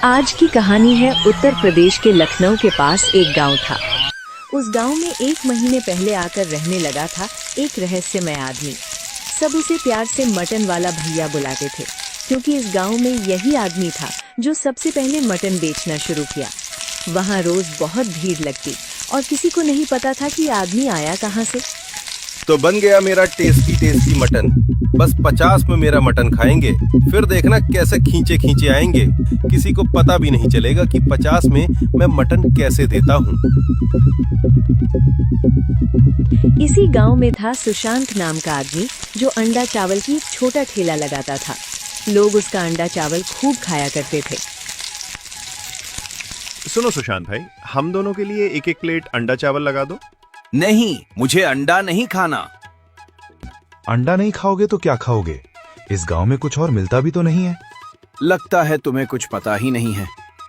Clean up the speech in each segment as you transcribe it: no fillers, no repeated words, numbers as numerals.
आज की कहानी है उत्तर प्रदेश के लखनऊ के पास एक गांव था। उस गांव में 1 महीने पहले आकर रहने लगा था एक रहस्यमय आदमी। सब उसे प्यार से मटन वाला भैया बुलाते थे, क्योंकि इस गांव में यही आदमी था जो सबसे पहले मटन बेचना शुरू किया। वहां रोज बहुत भीड़ लगती और किसी को नहीं पता था कि आदमी आया कहां से। तो बन गया मेरा टेस्टी टेस्टी मटन। बस 50 में मेरा मटन खाएंगे, फिर देखना कैसे खींचे खींचे आएंगे। किसी को पता भी नहीं चलेगा कि 50 में मैं मटन कैसे देता हूँ। इसी गांव में था सुशांत नाम का आदमी, जो अंडा चावल की एक छोटा ठेला लगाता था। लोग उसका अंडा चावल खूब खाया करते थे। सुनो सुशांत भाई, हम दोनों के लिए एक एक प्लेट अंडा चावल लगा दो। नहीं, मुझे अंडा नहीं खाना। अंडा नहीं खाओगे तो क्या खाओगे? इस गांव में कुछ और मिलता भी तो नहीं है। लगता है तुम्हें कुछ पता ही नहीं है।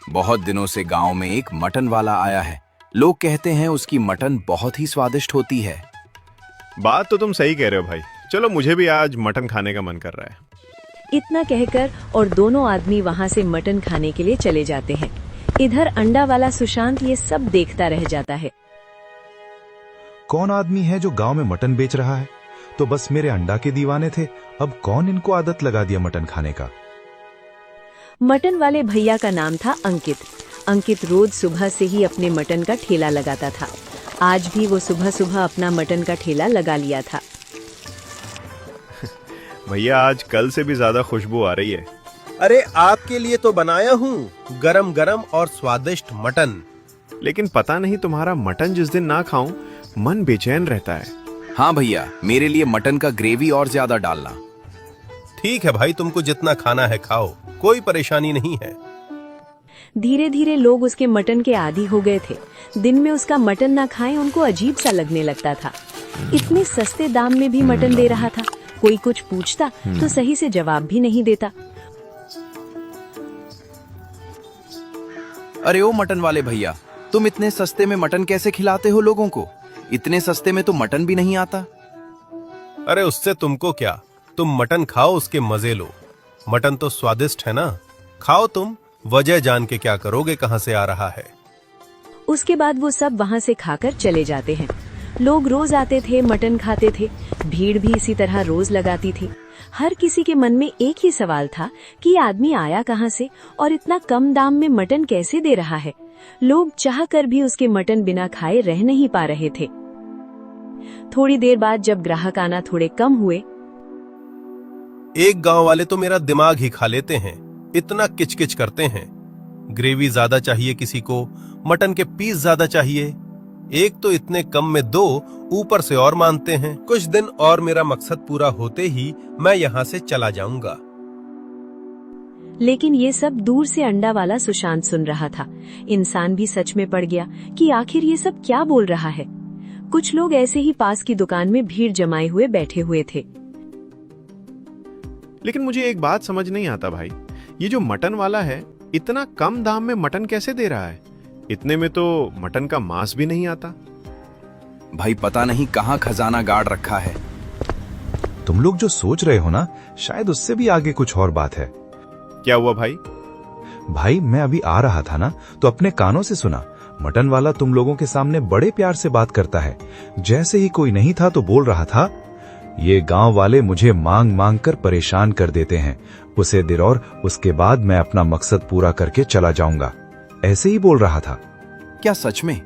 बहुत दिनों से गांव में एक मटन वाला आया है। लोग कहते हैं उसकी मटन बहुत ही स्वादिष्ट होती है। बात तो तुम सही कह रहे हो भाई। चलो, मुझे भी आज मटन खाने का मन कर रहा है। इतना कहकर और दोनों आदमी वहां से मटन खाने के लिए चले जाते हैं। इधर अंडा वाला सुशांत ये सब देखता रह जाता है। कौन आदमी है जो गांव में मटन बेच रहा है? तो बस मेरे अंडा के दीवाने थे, अब कौन इनको आदत लगा दिया मटन खाने का? मटन वाले भैया का नाम था अंकित। अंकित रोज सुबह से ही अपने मटन का ठेला लगाता था। आज भी वो सुबह सुबह अपना मटन का ठेला लगा लिया था। भैया, आज कल से भी ज्यादा खुशबू आ रही है। अरे आपके लिए तो बनाया हूँ गरम गरम और स्वादिष्ट मटन। लेकिन पता नहीं तुम्हारा मटन जिस दिन ना खाऊं मन बेचैन रहता है। हाँ भैया, मेरे लिए मटन का ग्रेवी और ज्यादा डालना। ठीक है भाई, तुमको जितना खाना है खाओ, कोई परेशानी नहीं है। धीरे धीरे लोग उसके मटन के आदी हो गए थे। दिन में उसका मटन ना खाएं उनको अजीब सा लगने लगता था। इतने सस्ते दाम में भी मटन दे रहा था। कोई कुछ पूछता तो सही से जवाब भी नहीं देता। अरे ओ मटन वाले भैया, तुम इतने सस्ते में मटन कैसे खिलाते हो लोगों को? इतने सस्ते में तो मटन भी नहीं आता। अरे उससे तुमको क्या, तुम मटन खाओ, उसके मजे लो। मटन तो स्वादिष्ट है ना, खाओ तुम। वजह जान के क्या करोगे कहां से आ रहा है। उसके बाद वो सब वहां से खाकर चले जाते हैं। लोग रोज आते थे, मटन खाते थे। भीड़ भी इसी तरह रोज लगाती थी। हर किसी के मन में एक ही सवाल था कि ये आदमी आया कहां से और इतना कम दाम में मटन कैसे दे रहा है। लोग चाहकर भी उसके मटन बिना खाए रह नहीं पा रहे थे। थोड़ी देर बाद जब ग्राहक आना थोड़े कम हुए, एक गांव वाले तो मेरा दिमाग ही खा लेते हैं। इतना किचकिच करते हैं। ग्रेवी ज्यादा चाहिए, किसी को मटन के पीस ज्यादा चाहिए। एक तो इतने कम में दो, ऊपर से और मानते हैं। कुछ दिन और मेरा मकसद पूरा होते ही मैं यहाँ से चला जाऊंगा। लेकिन ये सब दूर से अंडा वाला सुशांत सुन रहा था। इंसान भी सच में पड़ गया कि आखिर ये सब क्या बोल रहा है। कुछ लोग ऐसे ही पास की दुकान में भीड़ जमाए हुए बैठे हुए थे। लेकिन मुझे एक बात समझ नहीं आता भाई, ये जो मटन वाला है इतना कम दाम में मटन कैसे दे रहा है? इतने में तो मटन का मांस भी नहीं आता। भाई पता नहीं कहाँ खजाना गाड़ रखा है। तुम लोग जो सोच रहे हो ना, शायद उससे भी आगे कुछ और बात है। क्या हुआ भाई? भाई मैं अभी आ रहा था ना, तो अपने कानों से सुना। मटन वाला तुम लोगों के सामने बड़े प्यार से बात करता है। जैसे ही कोई नहीं था तो बोल रहा था, ये गांव वाले मुझे मांग मांग कर परेशान कर देते हैं। उसे दे और उसके बाद मैं अपना मकसद पूरा करके चला जाऊंगा। ऐसे ही बोल रहा था। क्या सच में?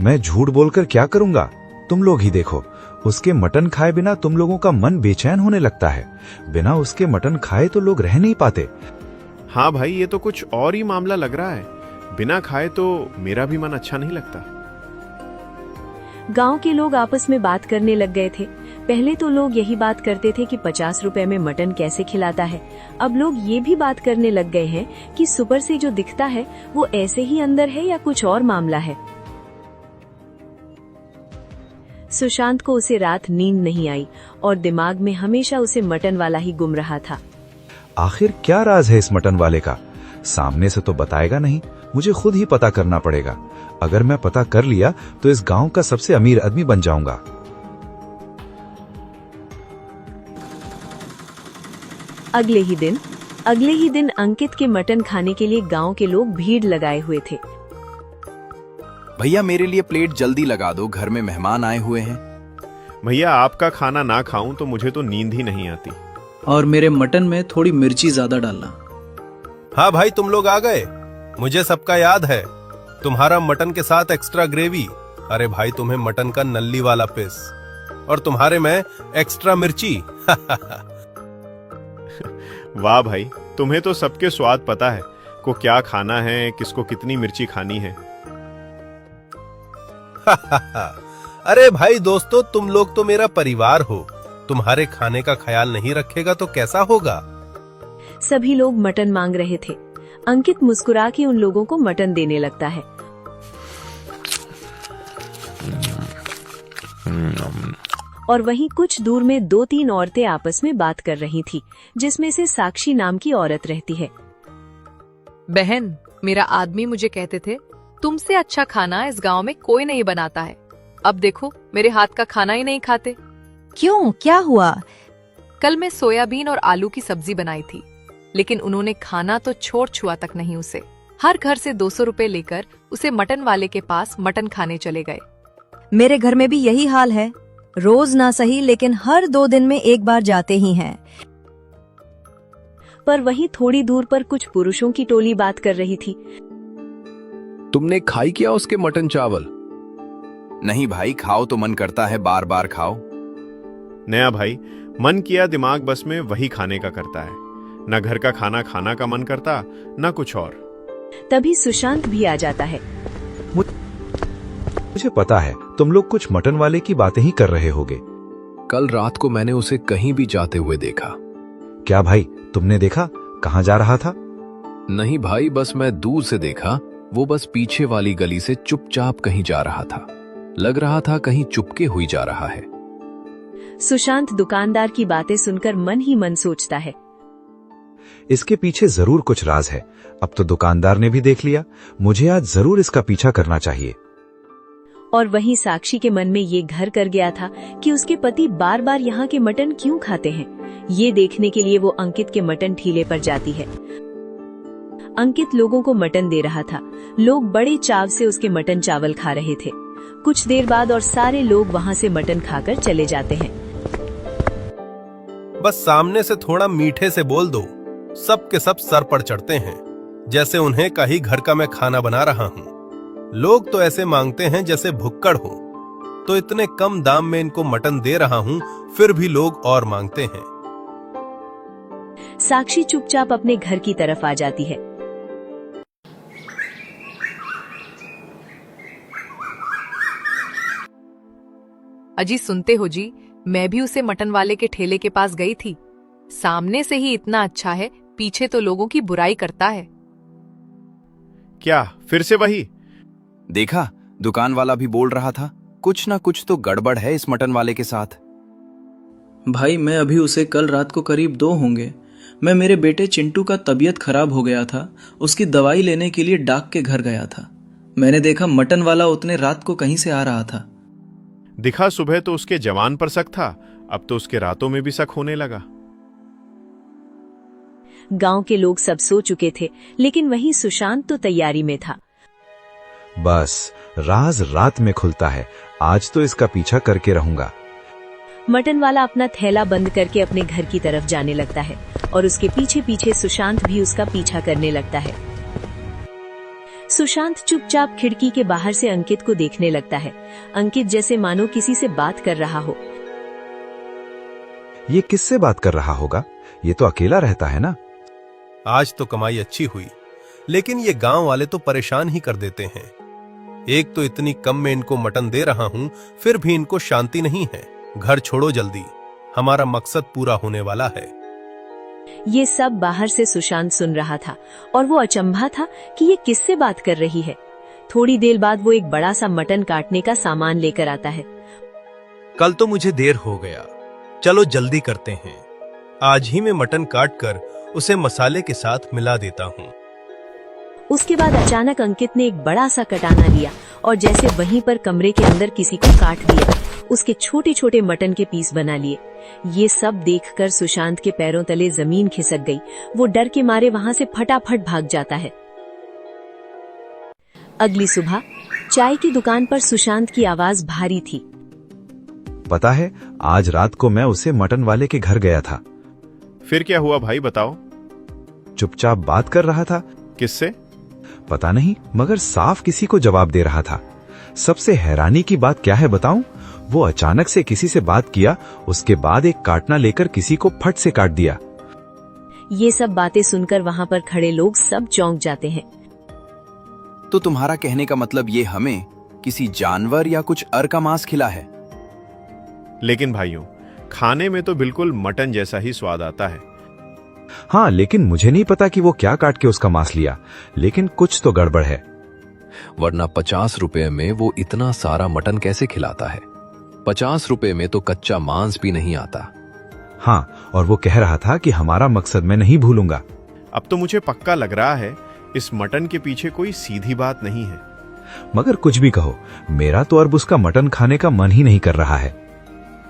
मैं झूठ बोलकर क्या करूंगा? तुम लोग ही देखो, उसके मटन खाए बिना तुम लोगों का मन बेचैन होने लगता है। बिना उसके मटन खाए तो लोग रह नहीं पाते। हाँ भाई, ये तो कुछ और ही मामला लग रहा है। बिना खाए तो मेरा भी मन अच्छा नहीं लगता। गांव के लोग आपस में बात करने लग गए थे। पहले तो लोग यही बात करते थे कि 50 रुपए में मटन कैसे खिलाता है। अब लोग ये भी बात करने लग गए हैं कि सुपर से जो दिखता है वो ऐसे ही अंदर है या कुछ और मामला है। सुशांत को उसे रात नींद नहीं आई और दिमाग में हमेशा उसे मटन वाला ही गुम रहा था। आखिर क्या राज है इस मटन वाले का? सामने से तो बताएगा नहीं, मुझे खुद ही पता करना पड़ेगा। अगर मैं पता कर लिया तो इस गांव का सबसे अमीर आदमी बन जाऊंगा। अगले ही दिन अगले ही दिन अंकित के मटन खाने के लिए गांव के लोग भीड़ लगाए हुए थे। भैया मेरे लिए प्लेट जल्दी लगा दो, घर में मेहमान आए हुए हैं। भैया आपका खाना ना खाऊं तो मुझे तो नींद ही नहीं आती। और मेरे मटन में थोड़ी मिर्ची ज्यादा डालना। हाँ भाई, तुम लोग आ गए, मुझे सबका याद है। तुम्हारा मटन के साथ एक्स्ट्रा ग्रेवी, अरे भाई तुम्हें मटन का नल्ली वाला पीस, और तुम्हारे में एक्स्ट्रा मिर्ची। वाह भाई, तुम्हें तो सबके स्वाद पता है, को क्या खाना है, किसको कितनी मिर्ची खानी है। अरे भाई दोस्तों, तुम लोग तो मेरा परिवार हो, तुम्हारे खाने का ख्याल नहीं रखेगा तो कैसा होगा। सभी लोग मटन मांग रहे थे। अंकित मुस्कुरा के उन लोगों को मटन देने लगता है। और वहीं कुछ दूर में 2-3 औरतें आपस में बात कर रही थी, जिसमें से साक्षी नाम की औरत रहती है। बहन, मेरा आदमी मुझे कहते थे तुमसे अच्छा खाना इस गांव में कोई नहीं बनाता है। अब देखो मेरे हाथ का खाना ही नहीं खाते। क्यों, क्या हुआ? कल मैं सोयाबीन और आलू की सब्जी बनाई थी, लेकिन उन्होंने खाना तो छोड़ छुआ तक नहीं उसे। हर घर से 200 रुपए लेकर उसे मटन वाले के पास मटन खाने चले गए। मेरे घर में भी यही हाल है। रोज ना सही लेकिन हर 2 दिन में एक बार जाते ही हैं। पर वहीं थोड़ी दूर पर कुछ पुरुषों की टोली बात कर रही थी। तुमने खाई क्या उसके मटन चावल? नहीं भाई, खाओ तो मन करता है, बार बार खाओ। नया भाई, मन किया दिमाग बस में वही खाने का करता है। न घर का खाना खाना का मन करता, न कुछ और। तभी सुशांत भी आ जाता है। मुझे पता है तुम लोग कुछ मटन वाले की बातें ही कर रहे होगे। कल रात को मैंने उसे कहीं भी जाते हुए देखा। क्या भाई, तुमने देखा? कहाँ जा रहा था? नहीं भाई, बस मैं दूर से देखा। वो बस पीछे वाली गली से चुपचाप कहीं जा रहा था। लग रहा था कहीं चुपके हुई जा रहा है। सुशांत दुकानदार की बातें सुनकर मन ही मन सोचता है, इसके पीछे जरूर कुछ राज है। अब तो दुकानदार ने भी देख लिया, मुझे आज जरूर इसका पीछा करना चाहिए। और वहीं साक्षी के मन में ये घर कर गया था कि उसके पति बार बार यहाँ के मटन क्यों खाते हैं। ये देखने के लिए वो अंकित के मटन ठेले पर जाती है। अंकित लोगों को मटन दे रहा था। लोग बड़े चाव से उसके मटन चावल खा रहे थे। कुछ देर बाद और सारे लोग वहाँ से मटन खाकर चले जाते हैं। बस सामने से थोड़ा मीठे से बोल दो, सब के सब सर पर चढ़ते हैं, जैसे उन्हें कहीं घर का मैं खाना बना रहा हूँ। लोग तो ऐसे मांगते हैं जैसे भुक्कड़ हो। तो इतने कम दाम में इनको मटन दे रहा हूँ, फिर भी लोग और मांगते हैं। साक्षी चुपचाप अपने घर की तरफ आ जाती है। अजी सुनते हो जी, मैं भी उसे मटन वाले के ठेले के पास गई थी। सामने से ही इतना अच्छा है, पीछे तो लोगों की बुराई करता है। क्या फिर से वही? देखा, दुकान वाला भी बोल रहा था कुछ ना कुछ तो गड़बड़ है इस मटन वाले के साथ। भाई मैं अभी उसे कल रात को करीब 2 होंगे, मैं मेरे बेटे चिंटू का तबीयत खराब हो गया था, उसकी दवाई लेने के लिए डाक के घर गया था। मैंने देखा मटन वाला उतने रात को कहीं से आ रहा था। दिखा सुबह तो उसके जवान पर शक था, अब तो उसके रातों में भी शक होने लगा। गांव के लोग सब सो चुके थे, लेकिन वहीं सुशांत तो तैयारी में था। बस राज रात में खुलता है, आज तो इसका पीछा करके रहूंगा। मटन वाला अपना थैला बंद करके अपने घर की तरफ जाने लगता है और उसके पीछे पीछे सुशांत भी उसका पीछा करने लगता है। सुशांत चुपचाप खिड़की के बाहर से अंकित को देखने लगता है। अंकित जैसे मानो किसी से बात कर रहा हो। ये किससे बात कर रहा होगा? ये तो अकेला रहता है ना। आज तो कमाई अच्छी हुई, लेकिन ये गांव वाले तो परेशान ही कर देते हैं। एक तो इतनी कम में इनको मटन दे रहा हूं, फिर भी इनको शांति नहीं है। घर छोड़ो जल्दी, हमारा मकसद पूरा होने वाला है। ये सब बाहर से सुशांत सुन रहा था और वो अचंभा था कि ये किससे बात कर रही है। थोड़ी देर बाद वो एक बड़ा सा मटन काटने का सामान लेकर आता है। कल तो मुझे देर हो गया, चलो जल्दी करते हैं। आज ही मैं मटन काट कर उसे मसाले के साथ मिला देता हूँ। उसके बाद अचानक अंकित ने एक बड़ा सा कटाना लिया और जैसे वहीं पर कमरे के अंदर किसी को काट दिया। उसके छोटे छोटे मटन के पीस बना लिए। ये सब देखकर सुशांत के पैरों तले जमीन खिसक गई। वो डर के मारे वहां से फटाफट भाग जाता है। अगली सुबह चाय की दुकान पर सुशांत की आवाज भारी थी। पता है, आज रात को मैं उसे मटन वाले के घर गया था। फिर क्या हुआ भाई, बताओ। चुपचाप बात कर रहा था। किससे? पता नहीं, मगर साफ किसी को जवाब दे रहा था। सबसे हैरानी की बात क्या है बताऊं? वो अचानक से किसी से बात किया, उसके बाद एक काटना लेकर किसी को फट से काट दिया। ये सब बातें सुनकर वहां पर खड़े लोग सब चौंक जाते हैं। तो तुम्हारा कहने का मतलब ये हमें किसी जानवर या कुछ अर का मांस खिला है? लेकिन भाइयों, खाने में तो बिल्कुल मटन जैसा ही स्वाद आता है। हाँ, लेकिन मुझे नहीं पता कि वो क्या काट के उसका मांस लिया, लेकिन कुछ तो गड़बड़ है। वरना 50 रुपए में वो इतना सारा मटन कैसे खिलाता है? 50 रुपए में तो कच्चा मांस भी नहीं आता। हाँ, और वो कह रहा था कि हमारा मकसद मैं नहीं भूलूंगा। अब तो मुझे पक्का लग रहा है इस मटन के पीछे कोई सीधी बात नहीं है। मगर कुछ भी कहो, मेरा तो अब उसका मटन खाने का मन ही नहीं कर रहा है।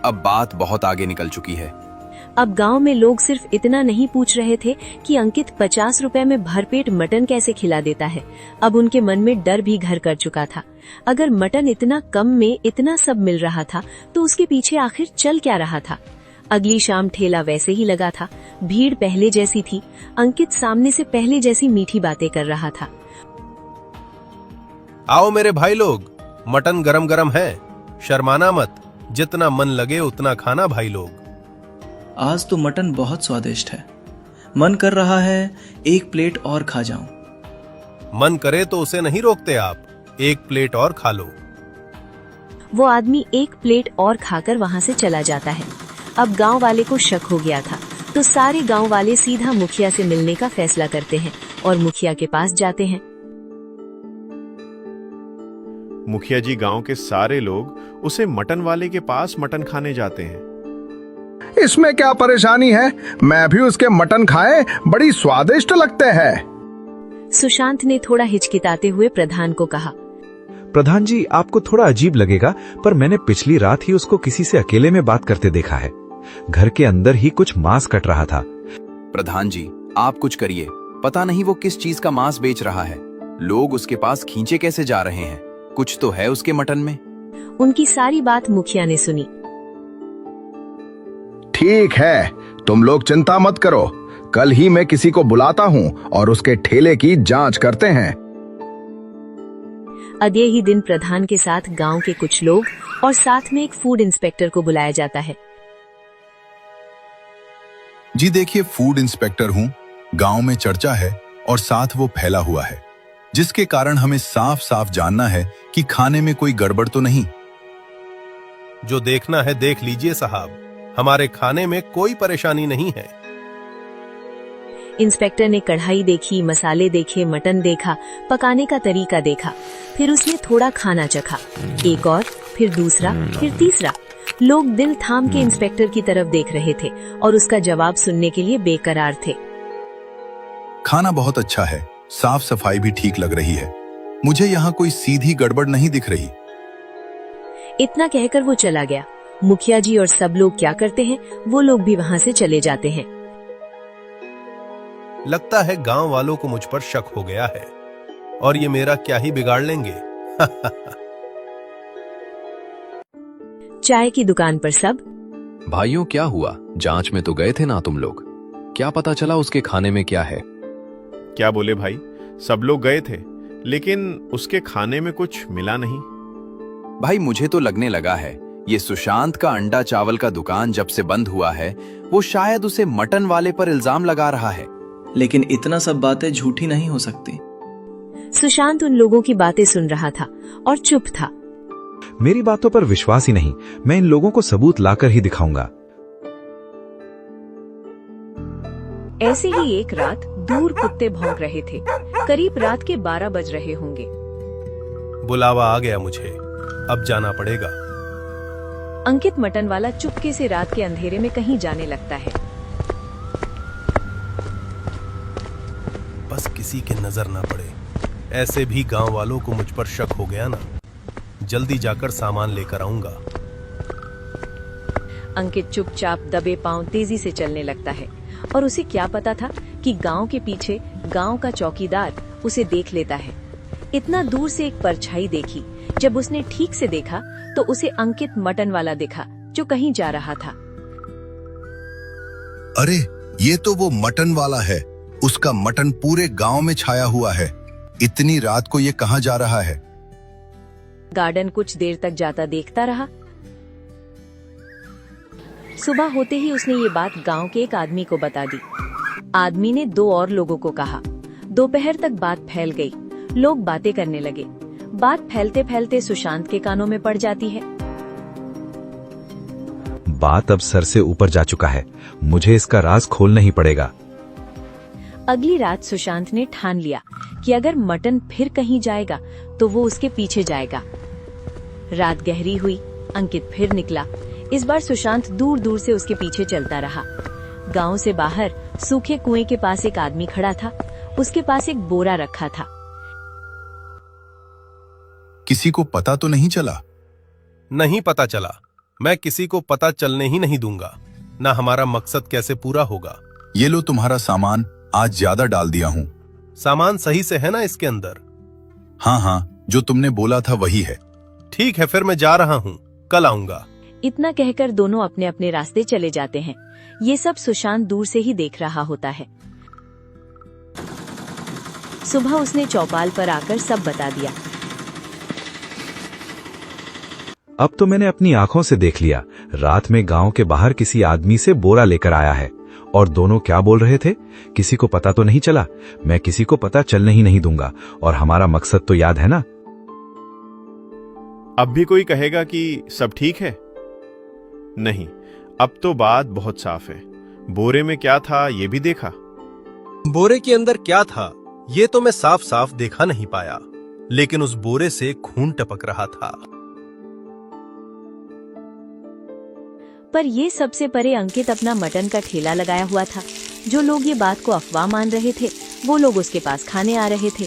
अब बात बहुत आगे निकल चुकी है। अब गांव में लोग सिर्फ इतना नहीं पूछ रहे थे कि अंकित 50 रुपए में भरपेट मटन कैसे खिला देता है। अब उनके मन में डर भी घर कर चुका था। अगर मटन इतना कम में इतना सब मिल रहा था तो उसके पीछे आखिर चल क्या रहा था। अगली शाम ठेला वैसे ही लगा था। भीड़ पहले जैसी थी। अंकित सामने से पहले जैसी मीठी बातें कर रहा था। आओ मेरे भाई लोग, मटन गरम गरम है, शर्माना मत। जितना मन लगे उतना खाना भाई लोग। आज तो मटन बहुत स्वादिष्ट है। मन कर रहा है एक प्लेट और खा जाऊं। मन करे तो उसे नहीं रोकते आप, एक प्लेट और खा लो। वो आदमी एक प्लेट और खाकर वहां से चला जाता है। अब गांव वाले को शक हो गया था, तो सारे गांव वाले सीधा मुखिया से मिलने का फैसला करते हैं और मुखिया के पास जाते हैं। मुखिया जी, गांव के सारे लोग उसे मटन वाले के पास मटन खाने जाते हैं। इसमें क्या परेशानी है? मैं भी उसके मटन खाए, बड़ी स्वादिष्ट लगते हैं। सुशांत ने थोड़ा हिचकिताते हुए प्रधान को कहा। प्रधान जी, आपको थोड़ा अजीब लगेगा, पर मैंने पिछली रात ही उसको किसी से अकेले में बात करते देखा है। घर के अंदर ही कुछ मांस कट रहा था। प्रधान जी, आप कुछ करिए। पता नहीं वो किस चीज का मांस बेच रहा है। लोग उसके पास खींचे कैसे जा रहे हैं। कुछ तो है उसके मटन में। उनकी सारी बात मुखिया ने सुनी। ठीक है, तुम लोग चिंता मत करो। कल ही मैं किसी को बुलाता हूँ और उसके ठेले की जांच करते हैं। अगले ही दिन प्रधान के साथ गांव के कुछ लोग और साथ में एक फूड इंस्पेक्टर को बुलाया जाता है। जी देखिए, फूड इंस्पेक्टर हूँ। गांव में चर्चा है और साथ वो फैला हुआ है, जिसके कारण हमें साफ साफ जानना है कि खाने में कोई गड़बड़ तो नहीं। जो देखना है देख लीजिए साहब, हमारे खाने में कोई परेशानी नहीं है। इंस्पेक्टर ने कढ़ाई देखी, मसाले देखे, मटन देखा, पकाने का तरीका देखा। फिर उसने थोड़ा खाना चखा, एक और, फिर दूसरा, फिर तीसरा। लोग दिल थाम के इंस्पेक्टर की तरफ देख रहे थे और उसका जवाब सुनने के लिए बेकरार थे। खाना बहुत अच्छा है, साफ सफाई भी ठीक लग रही है। मुझे यहाँ कोई सीधी गड़बड़ नहीं दिख रही। इतना कहकर वो चला गया। मुखिया जी और सब लोग क्या करते हैं, वो लोग भी वहां से चले जाते हैं। लगता है गांव वालों को मुझ पर शक हो गया है और ये मेरा क्या ही बिगाड़ लेंगे। चाय की दुकान पर सब। भाइयों, क्या हुआ? जांच में तो गए थे ना तुम लोग? क्या पता चला उसके खाने में क्या है? क्या बोले भाई? सब लोग गए थे, लेकिन उसके खाने में कुछ मिला नहीं। भाई, मुझे तो लगने लगा है ये सुशांत का अंडा चावल का दुकान जब से बंद हुआ है, वो शायद उसे मटन वाले पर इल्जाम लगा रहा है। लेकिन इतना सब बातें झूठी नहीं हो सकती। सुशांत उन लोगों की बातें सुन रहा था और चुप था। मेरी बातों पर विश्वास ही नहीं, मैं इन लोगों को सबूत लाकर ही दिखाऊंगा। ऐसे ही एक रात दूर कुत्ते भौंक रहे थे। करीब रात के 12 बज रहे होंगे। बुलावा आ गया मुझे, अब जाना पड़ेगा। अंकित मटन वाला चुपके से रात के अंधेरे में कहीं जाने लगता है। बस किसी के नजर ना पड़े। ऐसे भी गांव वालों को मुझ पर शक हो गया ना। जल्दी जाकर सामान लेकर आऊंगा। अंकित चुपचाप दबे पांव तेजी से चलने लगता है और उसे क्या पता था कि गांव के पीछे गांव का चौकीदार उसे देख लेता है। इतना दूर से एक परछाई देखी। जब उसने ठीक से देखा तो उसे अंकित मटन वाला दिखा जो कहीं जा रहा था। अरे ये तो वो मटन वाला है। उसका मटन पूरे गांव में छाया हुआ है। इतनी रात को ये कहाँ जा रहा है? गार्डन कुछ देर तक जाता देखता रहा। सुबह होते ही उसने ये बात गांव के एक आदमी को बता दी। आदमी ने 2 और लोगों को कहा। दोपहर तक बात फैल गई। लोग बातें करने लगे। बात फैलते फैलते सुशांत के कानों में पड़ जाती है। बात अब सर से ऊपर जा चुका है। मुझे इसका राज खोलना ही पड़ेगा। अगली रात सुशांत ने ठान लिया कि अगर मटन फिर कहीं जाएगा तो वो उसके पीछे जाएगा। रात गहरी हुई। अंकित फिर निकला। इस बार सुशांत दूर दूर से उसके पीछे चलता रहा। गांव से बाहर सूखे कुएं के पास एक आदमी खड़ा था। उसके पास एक बोरा रखा था। किसी को पता तो नहीं चला? नहीं पता चला। मैं किसी को पता चलने ही नहीं दूंगा। ना हमारा मकसद कैसे पूरा होगा। ये लो तुम्हारा सामान। आज ज्यादा डाल दिया हूँ। सामान सही से है ना इसके अंदर? हाँ हाँ, जो तुमने बोला था वही है। ठीक है, फिर मैं जा रहा हूँ। कल आऊंगा। इतना कहकर दोनों अपने अपने रास्ते चले जाते हैं। ये सब सुशांत दूर से ही देख रहा होता है। सुबह उसने चौपाल पर आकर सब बता दिया। अब तो मैंने अपनी आंखों से देख लिया। रात में गांव के बाहर किसी आदमी से बोरा लेकर आया है। और दोनों क्या बोल रहे थे? किसी को पता तो नहीं चला। मैं किसी को पता चलने ही नहीं दूंगा। और हमारा मकसद तो याद है ना? अब भी कोई कहेगा कि सब ठीक है? नहीं, अब तो बात बहुत साफ है। बोरे में क्या था ये भी देखा। बोरे के अंदर क्या था ये तो मैं साफ साफ देखा नहीं पाया, लेकिन उस बोरे से खून टपक रहा था। पर ये सबसे परे अंकित अपना मटन का ठेला लगाया हुआ था। जो लोग ये बात को अफवाह मान रहे थे वो लोग उसके पास खाने आ रहे थे।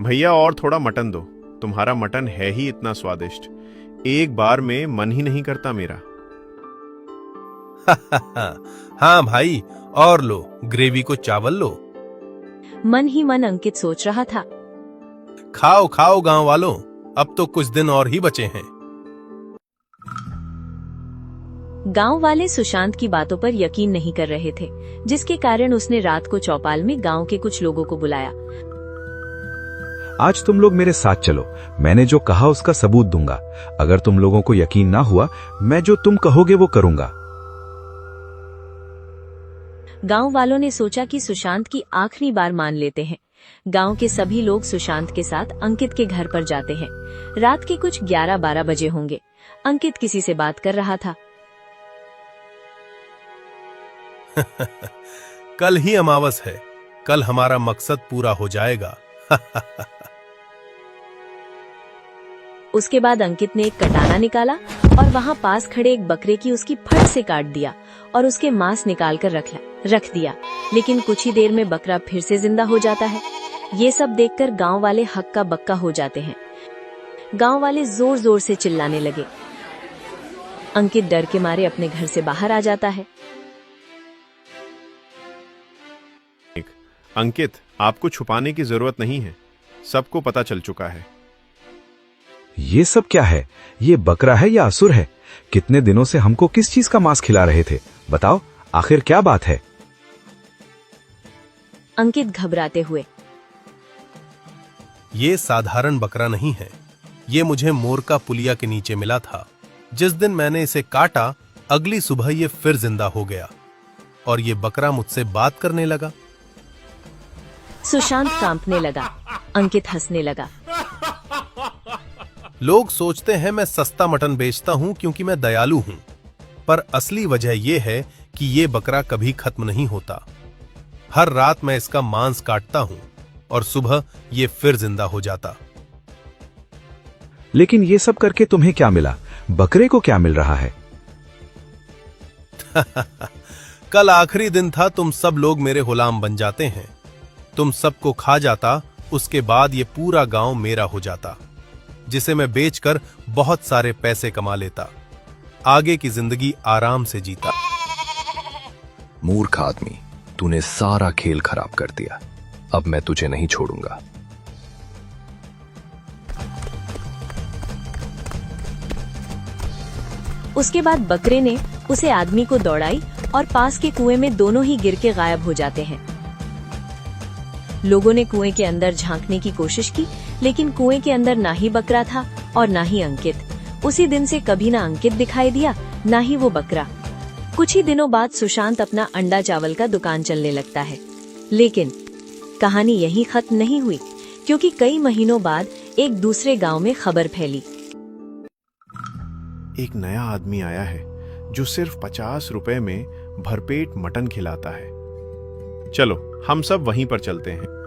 भैया और थोड़ा मटन दो। तुम्हारा मटन है ही इतना स्वादिष्ट। एक बार में मन ही नहीं करता मेरा। हाँ भाई, और लो, ग्रेवी को चावल लो। मन ही मन अंकित सोच रहा था। खाओ खाओ गांव वालों, अब तो कुछ दिन और ही बचे हैं। गांव वाले सुशांत की बातों पर यकीन नहीं कर रहे थे, जिसके कारण उसने रात को चौपाल में गांव के कुछ लोगों को बुलाया। आज तुम लोग मेरे साथ चलो। मैंने जो कहा उसका सबूत दूंगा। अगर तुम लोगों को यकीन ना हुआ, मैं जो तुम कहोगे वो करूंगा। गांव वालों ने सोचा कि सुशांत की आखिरी बार मान लेते हैं। गांव के सभी लोग सुशांत के साथ अंकित के घर पर जाते हैं। रात के कुछ 11-12 बजे होंगे। अंकित किसी से बात कर रहा था। कल ही अमावस है। कल हमारा मकसद पूरा हो जाएगा। उसके बाद अंकित ने एक कटाना निकाला और वहां पास खड़े एक बकरे की उसकी फट से काट दिया और उसके मांस निकाल कर रख दिया। लेकिन कुछ ही देर में बकरा फिर से जिंदा हो जाता है। ये सब देखकर गांव वाले हक्का बक्का हो जाते हैं। गांव वाले जोर जोर से चिल्लाने लगे। अंकित डर के मारे अपने घर से बाहर आ जाता है। अंकित, आपको छुपाने की जरूरत नहीं है। सबको पता चल चुका है। ये सब क्या है? ये बकरा है या असुर है? कितने दिनों से हमको किस चीज का मांस खिला रहे थे? बताओ, आखिर क्या बात है? अंकित घबराते हुए। ये साधारण बकरा नहीं है। ये मुझे मोरका पुलिया के नीचे मिला था। जिस दिन मैंने इसे काटा, अगली सुबह ये फिर जिंदा हो गया और ये बकरा मुझसे बात करने लगा। सुशांत कांपने लगा। अंकित हंसने लगा। लोग सोचते हैं मैं सस्ता मटन बेचता हूं क्योंकि मैं दयालु हूं, पर असली वजह यह है कि ये बकरा कभी खत्म नहीं होता। हर रात मैं इसका मांस काटता हूं और सुबह ये फिर जिंदा हो जाता। लेकिन ये सब करके तुम्हें क्या मिला? बकरे को क्या मिल रहा है? कल आखिरी दिन था। तुम सब लोग मेरे गुलाम बन जाते हैं। तुम सबको खा जाता, उसके बाद ये पूरा गांव मेरा हो जाता। जिसे मैं बेचकर बहुत सारे पैसे कमा लेता। आगे की जिंदगी आराम से जीता। मूर्ख आदमी, तूने सारा खेल खराब कर दिया। अब मैं तुझे नहीं छोड़ूंगा। उसके बाद बकरे ने उसे आदमी को दौड़ाई और पास के कुएं में दोनों ही गिर के गायब हो जाते हैं। लोगों ने कुएं के अंदर झांकने की कोशिश की, लेकिन कुएं के अंदर ना ही बकरा था और ना ही अंकित। उसी दिन से कभी ना अंकित दिखाई दिया, ना ही वो बकरा। कुछ ही दिनों बाद सुशांत अपना अंडा चावल का दुकान चलने लगता है। लेकिन कहानी यहीं खत्म नहीं हुई, क्योंकि कई महीनों बाद एक दूसरे गांव में खबर फैली। एक नया आदमी आया है जो सिर्फ 50 रुपए में भरपेट मटन खिलाता है। चलो हम सब वहीं पर चलते हैं।